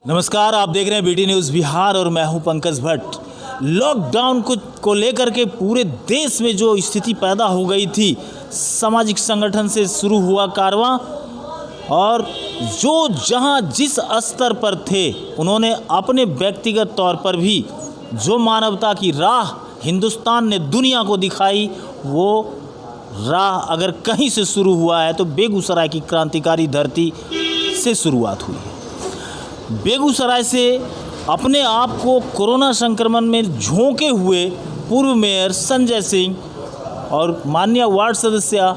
नमस्कार, आप देख रहे हैं बीटी न्यूज़ बिहार और मैं हूं पंकज भट्ट। लॉकडाउन को लेकर के पूरे देश में जो स्थिति पैदा हो गई थी, सामाजिक संगठन से शुरू हुआ कारवां और जो जहां जिस स्तर पर थे उन्होंने अपने व्यक्तिगत तौर पर भी जो मानवता की राह हिंदुस्तान ने दुनिया को दिखाई, वो राह अगर कहीं से शुरू हुआ है तो बेगूसराय की क्रांतिकारी धरती से शुरुआत हुई है। बेगूसराय से अपने आप को कोरोना संक्रमण में झोंके हुए पूर्व मेयर संजय सिंह और माननीय वार्ड सदस्य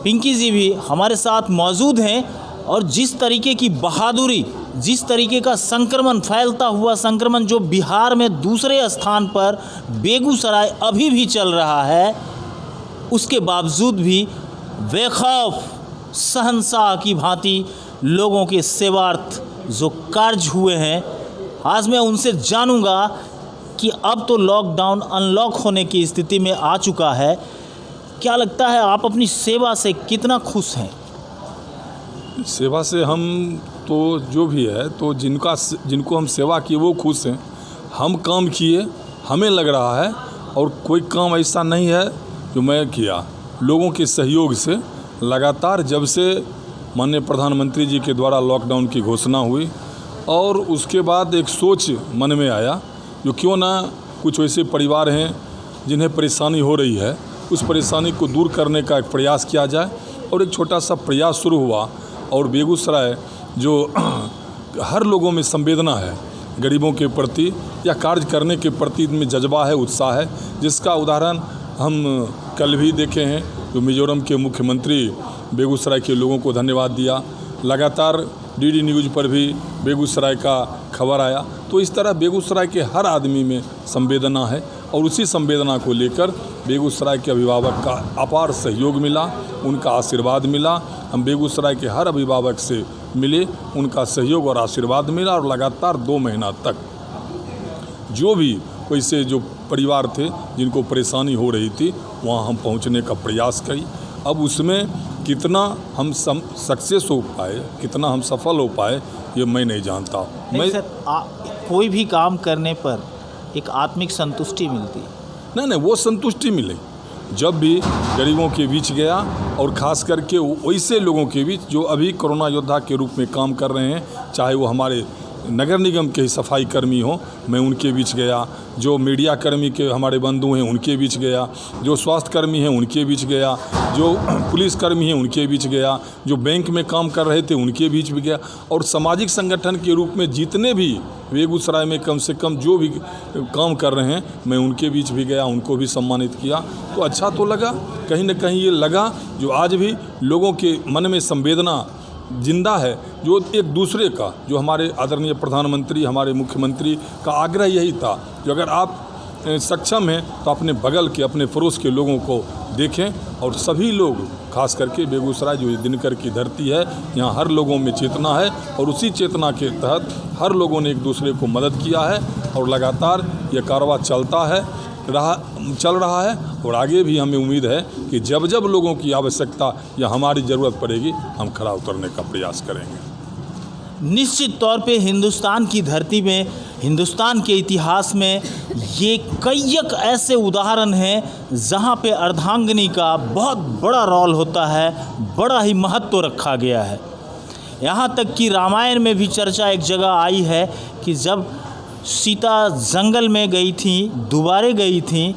पिंकी जी भी हमारे साथ मौजूद हैं और जिस तरीके की बहादुरी, जिस तरीके का संक्रमण, फैलता हुआ संक्रमण जो बिहार में दूसरे स्थान पर बेगूसराय अभी भी चल रहा है, उसके बावजूद भी बेखौफ शहंशाह की भांति लोगों के सेवार्थ जो कार्य हुए हैं, आज मैं उनसे जानूंगा कि अब तो लॉकडाउन अनलॉक होने की स्थिति में आ चुका है। क्या लगता है, आप अपनी सेवा से कितना खुश हैं? सेवा से हम तो जो भी है, तो जिनको हम सेवा किए वो खुश हैं। हम काम किए, हमें लग रहा है, और कोई काम ऐसा नहीं है जो मैं किया। लोगों के सहयोग से लगातार जब से माननीय प्रधानमंत्री जी के द्वारा लॉकडाउन की घोषणा हुई और उसके बाद एक सोच मन में आया, जो क्यों ना कुछ ऐसे परिवार हैं जिन्हें परेशानी हो रही है, उस परेशानी को दूर करने का एक प्रयास किया जाए। और एक छोटा सा प्रयास शुरू हुआ और बेगूसराय जो हर लोगों में संवेदना है गरीबों के प्रति या कार्य करने के प्रति में जज्बा है, उत्साह है, जिसका उदाहरण हम कल भी देखे हैं। जो मिजोरम के मुख्यमंत्री बेगूसराय के लोगों को धन्यवाद दिया, लगातार डीडी न्यूज़ पर भी बेगूसराय का खबर आया। तो इस तरह बेगूसराय के हर आदमी में संवेदना है और उसी संवेदना को लेकर बेगूसराय के अभिभावक का अपार सहयोग मिला, उनका आशीर्वाद मिला। हम बेगूसराय के हर अभिभावक से मिले, उनका सहयोग और आशीर्वाद मिला और लगातार 2 महीना तक जो भी वैसे जो परिवार थे जिनको परेशानी हो रही थी, वहाँ हम पहुँचने का प्रयास करी। अब उसमें कितना हम सक्सेस हो पाए, कितना हम सफल हो पाए, ये मैं नहीं जानता। नहीं सर, कोई भी काम करने पर एक आत्मिक संतुष्टि मिलती है। नहीं, वो संतुष्टि मिले जब भी गरीबों के बीच गया और ख़ास करके वैसे लोगों के बीच जो अभी कोरोना योद्धा के रूप में काम कर रहे हैं, चाहे वो हमारे नगर निगम के ही सफाई कर्मी हों, मैं उनके बीच गया। जो मीडिया कर्मी के हमारे बंधु हैं उनके बीच गया, जो स्वास्थ्य कर्मी हैं उनके बीच गया, जो पुलिस कर्मी हैं उनके बीच गया, जो बैंक में काम कर रहे थे उनके बीच भी गया, और सामाजिक संगठन के रूप में जितने भी बेगूसराय में कम से कम जो भी काम कर रहे हैं, मैं उनके बीच भी गया, उनको भी सम्मानित किया। तो अच्छा तो लगा, कहीं ना कहीं ये लगा जो आज भी लोगों के मन में संवेदना जिंदा है, जो एक दूसरे का, जो हमारे आदरणीय प्रधानमंत्री, हमारे मुख्यमंत्री का आग्रह यही था कि अगर आप सक्षम हैं तो अपने बगल के, अपने पड़ोस के लोगों को देखें। और सभी लोग, खास करके बेगूसराय जो दिनकर की धरती है, यहाँ हर लोगों में चेतना है और उसी चेतना के तहत हर लोगों ने एक दूसरे को मदद किया है और लगातार ये कारवां चल रहा है। और आगे भी हमें उम्मीद है कि जब जब लोगों की आवश्यकता या हमारी ज़रूरत पड़ेगी, हम खरा उतरने का प्रयास करेंगे। निश्चित तौर पे हिंदुस्तान की धरती में, हिंदुस्तान के इतिहास में ये कई ऐसे उदाहरण हैं जहाँ पे अर्धांगिनी का बहुत बड़ा रोल होता है, बड़ा ही महत्व रखा गया है। यहाँ तक कि रामायण में भी चर्चा एक जगह आई है कि जब सीता जंगल में गई थी, दुबारे गई थी,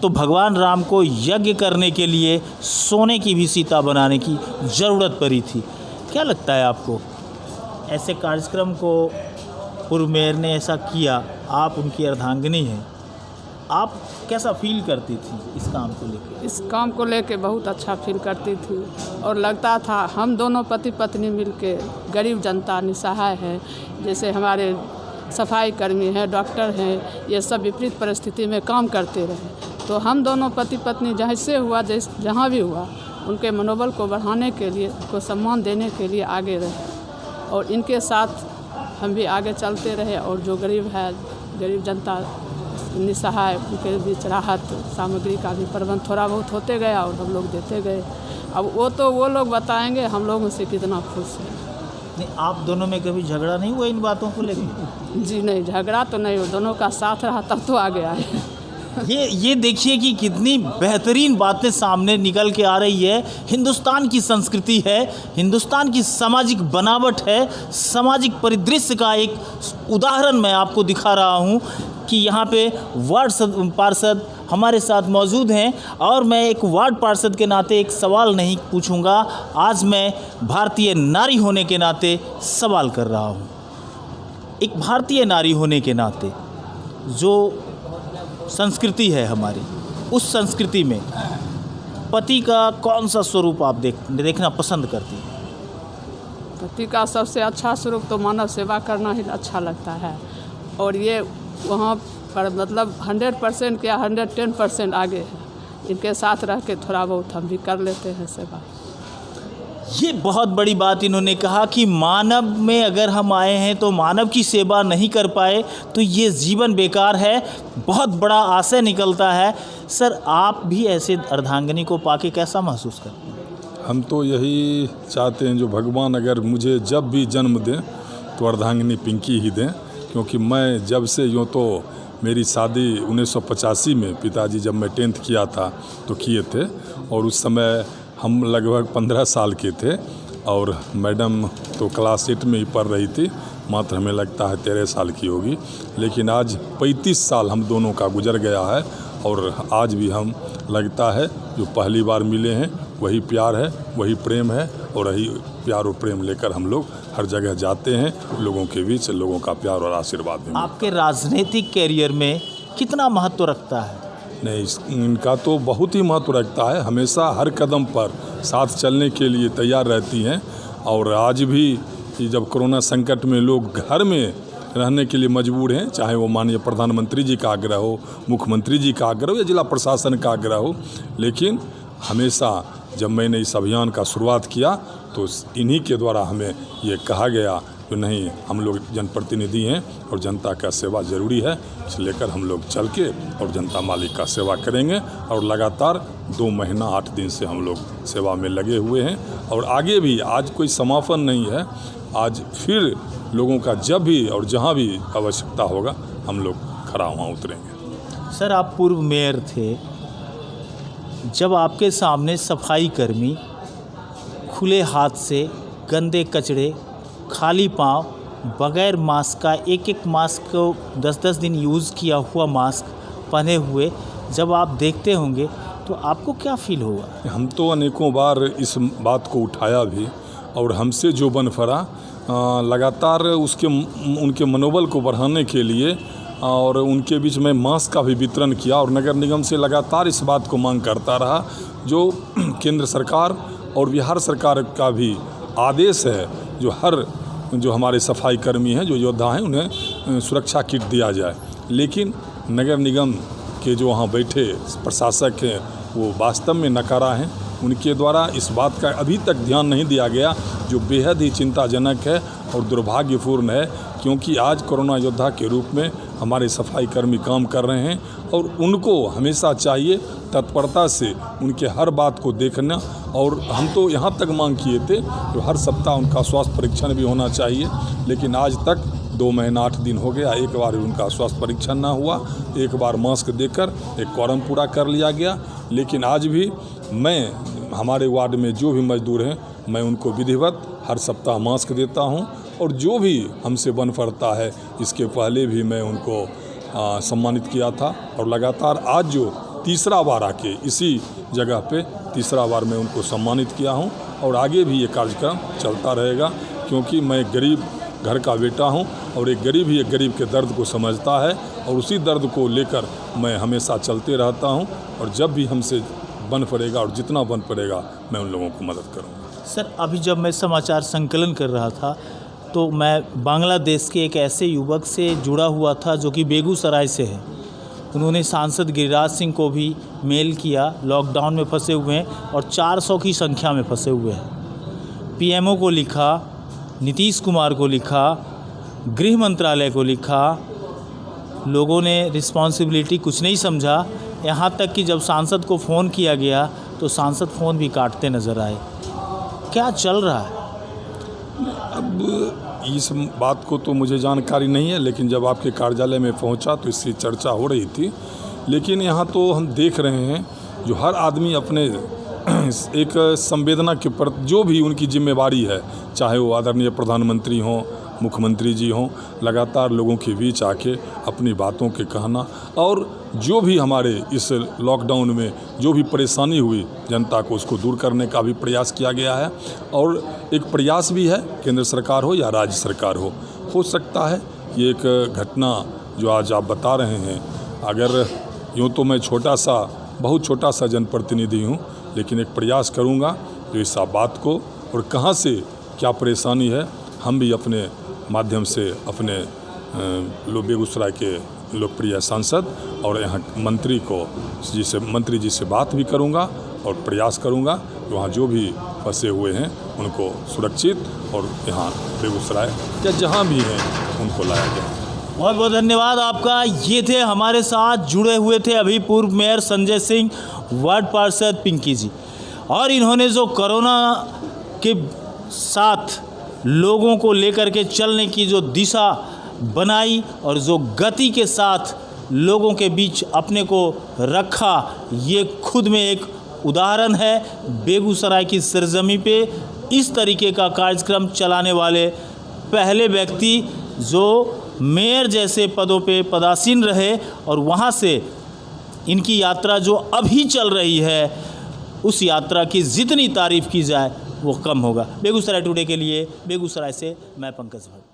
तो भगवान राम को यज्ञ करने के लिए सोने की भी सीता बनाने की ज़रूरत पड़ी थी। क्या लगता है आपको, ऐसे कार्यक्रम को पूर्व मेयर ने ऐसा किया, आप उनकी अर्धांगिनी हैं, आप कैसा फील करती थी इस काम को लेकर? इस काम को लेकर बहुत अच्छा फील करती थी और लगता था हम दोनों पति पत्नी मिलके गरीब जनता निसहाय है, जैसे हमारे सफाई कर्मी हैं, डॉक्टर हैं, ये सब विपरीत परिस्थिति में काम करते रहे, तो हम दोनों पति पत्नी जैसे हुआ, जहाँ भी हुआ, उनके मनोबल को बढ़ाने के लिए, उनको सम्मान देने के लिए आगे रहे और इनके साथ हम भी आगे चलते रहे। और जो गरीब है, गरीब जनता निसहाय, उनके बीच राहत सामग्री का भी प्रबंध थोड़ा बहुत होते गया और हम लोग देते गए। अब वो तो वो लोग बताएंगे हम लोग उनसे कितना खुश हैं। नहीं, आप दोनों में कभी झगड़ा नहीं हुआ इन बातों को लेकर? जी नहीं, झगड़ा तो नहीं हो, दोनों का साथ रहा तब तो आ गया है। ये देखिए कि कितनी बेहतरीन बातें सामने निकल के आ रही है। हिंदुस्तान की संस्कृति है, हिंदुस्तान की सामाजिक बनावट है, सामाजिक परिदृश्य का एक उदाहरण मैं आपको दिखा रहा हूँ कि यहाँ पे वार्ड पार्षद हमारे साथ मौजूद हैं और मैं एक वार्ड पार्षद के नाते एक सवाल नहीं पूछूंगा, आज मैं भारतीय नारी होने के नाते सवाल कर रहा हूँ। एक भारतीय नारी होने के नाते जो संस्कृति है हमारी, उस संस्कृति में पति का कौन सा स्वरूप आप देखना पसंद करती हैं? पति का सबसे अच्छा स्वरूप तो मानव सेवा करना ही अच्छा लगता है, और ये वहाँ पर मतलब 100% या 110% आगे है। इनके साथ रह के थोड़ा बहुत हम भी कर लेते हैं सेवा। ये बहुत बड़ी बात इन्होंने कहा कि मानव में अगर हम आए हैं तो मानव की सेवा नहीं कर पाए तो ये जीवन बेकार है। बहुत बड़ा आशय निकलता है। सर, आप भी ऐसे अर्धांगिनी को पाके कैसा महसूस करते हैं? हम तो यही चाहते हैं, जो भगवान अगर मुझे जब भी जन्म दें तो अर्धांगिनी पिंकी ही दें, क्योंकि मैं जब से यूँ तो मेरी शादी 1985 में पिताजी जब मैं 10th किया था तो किए थे, और उस समय हम लगभग 15 साल के थे और मैडम तो क्लास 8 में ही पढ़ रही थी, मात्र हमें लगता है 13 साल की होगी। लेकिन आज 35 साल हम दोनों का गुजर गया है और आज भी हम लगता है जो पहली बार मिले हैं वही प्यार है, वही प्रेम है, और वही प्यार और प्रेम लेकर हम लोग हर जगह जाते हैं, लोगों के बीच लोगों का प्यार और आशीर्वाद है। आपके राजनीतिक कैरियर में कितना महत्व रखता है? नहीं, इनका तो बहुत ही महत्व रखता है। हमेशा हर कदम पर साथ चलने के लिए तैयार रहती हैं, और आज भी जब कोरोना संकट में लोग घर में रहने के लिए मजबूर हैं, चाहे वो माननीय प्रधानमंत्री जी का आग्रह हो, मुख्यमंत्री जी का आग्रह हो या जिला प्रशासन का आग्रह हो, लेकिन हमेशा जब मैंने इस अभियान का शुरुआत किया तो इन्हीं के द्वारा हमें ये कहा गया कि नहीं, हम लोग जनप्रतिनिधि हैं और जनता का सेवा ज़रूरी है, इसे लेकर हम लोग चल के और जनता मालिक का सेवा करेंगे। और लगातार 2 महीना 8 दिन से हम लोग सेवा में लगे हुए हैं, और आगे भी आज कोई समापन नहीं है। आज फिर लोगों का जब भी और जहाँ भी आवश्यकता होगा हम लोग खरा वहाँ उतरेंगे। सर, आप पूर्व मेयर थे, जब आपके सामने सफाई कर्मी खुले हाथ से गंदे कचड़े, खाली पांव, बगैर मास्क का, एक मास्क को 10-10 दिन यूज़ किया हुआ मास्क पहने हुए जब आप देखते होंगे तो आपको क्या फील होगा? हम तो अनेकों बार इस बात को उठाया भी, और हमसे जो बन पड़ा लगातार उनके मनोबल को बढ़ाने के लिए और उनके बीच में मास्क का भी वितरण किया, और नगर निगम से लगातार इस बात को मांग करता रहा। जो केंद्र सरकार और बिहार सरकार का भी आदेश है, जो हमारे सफाई कर्मी हैं, जो योद्धा हैं, उन्हें सुरक्षा किट दिया जाए, लेकिन नगर निगम के जो वहाँ बैठे प्रशासक हैं वो वास्तव में नकारा हैं। उनके द्वारा इस बात का अभी तक ध्यान नहीं दिया गया, जो बेहद ही चिंताजनक है और दुर्भाग्यपूर्ण है, क्योंकि आज कोरोना योद्धा के रूप में हमारे सफाई कर्मी काम कर रहे हैं, और उनको हमेशा चाहिए तत्परता से उनके हर बात को देखना। और हम तो यहाँ तक मांग किए थे जो हर सप्ताह उनका स्वास्थ्य परीक्षण भी होना चाहिए, लेकिन आज तक 2 महीना 8 दिन हो गया, एक बार उनका स्वास्थ्य परीक्षण ना हुआ, एक बार मास्क देकर एक क्वारम पूरा कर लिया गया। लेकिन आज भी मैं हमारे वार्ड में जो भी मजदूर हैं, मैं उनको विधिवत हर सप्ताह मास्क देता हूं, और जो भी हमसे बन पड़ता है, इसके पहले भी मैं उनको सम्मानित किया था, और लगातार आज जो तीसरा बार आके इसी जगह पे तीसरा बार मैं उनको सम्मानित किया हूं, और आगे भी ये कार्यक्रम चलता रहेगा, क्योंकि मैं गरीब घर का बेटा हूं, और एक गरीब ही एक गरीब के दर्द को समझता है, और उसी दर्द को लेकर मैं हमेशा चलते रहता हूं, और जब भी हमसे बन पड़ेगा और जितना बन पड़ेगा मैं उन लोगों को मदद करूंगा। सर, अभी जब मैं समाचार संकलन कर रहा था तो मैं बांग्लादेश के एक ऐसे युवक से जुड़ा हुआ था जो कि बेगूसराय से है। उन्होंने सांसद गिरिराज सिंह को भी मेल किया, लॉकडाउन में फंसे हुए हैं और 400 की संख्या में फंसे हुए हैं। पीएमओ को लिखा, नीतीश कुमार को लिखा, गृह मंत्रालय को लिखा, लोगों ने रिस्पॉन्सिबिलिटी कुछ नहीं समझा। यहाँ तक कि जब सांसद को फ़ोन किया गया तो सांसद फ़ोन भी काटते नज़र आए। क्या चल रहा है? अब अब इस बात को तो मुझे जानकारी नहीं है, लेकिन जब आपके कार्यालय में पहुंचा तो इसकी चर्चा हो रही थी। लेकिन यहाँ तो हम देख रहे हैं जो हर आदमी अपने एक संवेदना के प्रति जो भी उनकी जिम्मेवारी है, चाहे वो आदरणीय प्रधानमंत्री हों, मुख्यमंत्री जी हों, लगातार लोगों के बीच आके अपनी बातों के कहना और जो भी हमारे इस लॉकडाउन में जो भी परेशानी हुई जनता को उसको दूर करने का भी प्रयास किया गया है। और एक प्रयास भी है, केंद्र सरकार हो या राज्य सरकार हो सकता है ये एक घटना जो आज आप बता रहे हैं, अगर यूँ तो मैं बहुत छोटा सा जनप्रतिनिधि हूँ, लेकिन एक प्रयास करूँगा जो इस बात को और कहाँ से क्या परेशानी है हम भी अपने माध्यम से अपने बेगूसराय के लोकप्रिय सांसद और यहाँ मंत्री जी से बात भी करूँगा और प्रयास करूँगा कि वहाँ जो भी फंसे हुए हैं उनको सुरक्षित और यहाँ बेगूसराय या जहाँ भी हैं उनको लाया जाए। बहुत बहुत धन्यवाद आपका। ये थे हमारे साथ जुड़े हुए थे अभी पूर्व मेयर संजय सिंह, वार्ड पार्षद पिंकी जी, और इन्होंने जो कोरोना के साथ लोगों को लेकर के चलने की जो दिशा बनाई और जो गति के साथ लोगों के बीच अपने को रखा, ये खुद में एक उदाहरण है। बेगूसराय की सरजमी पे इस तरीके का कार्यक्रम चलाने वाले पहले व्यक्ति जो मेयर जैसे पदों पे पदासीन रहे, और वहाँ से इनकी यात्रा जो अभी चल रही है उस यात्रा की जितनी तारीफ़ की जाए वो कम होगा। बेगूसराय टुडे के लिए बेगूसराय से मैं पंकज भट्ट।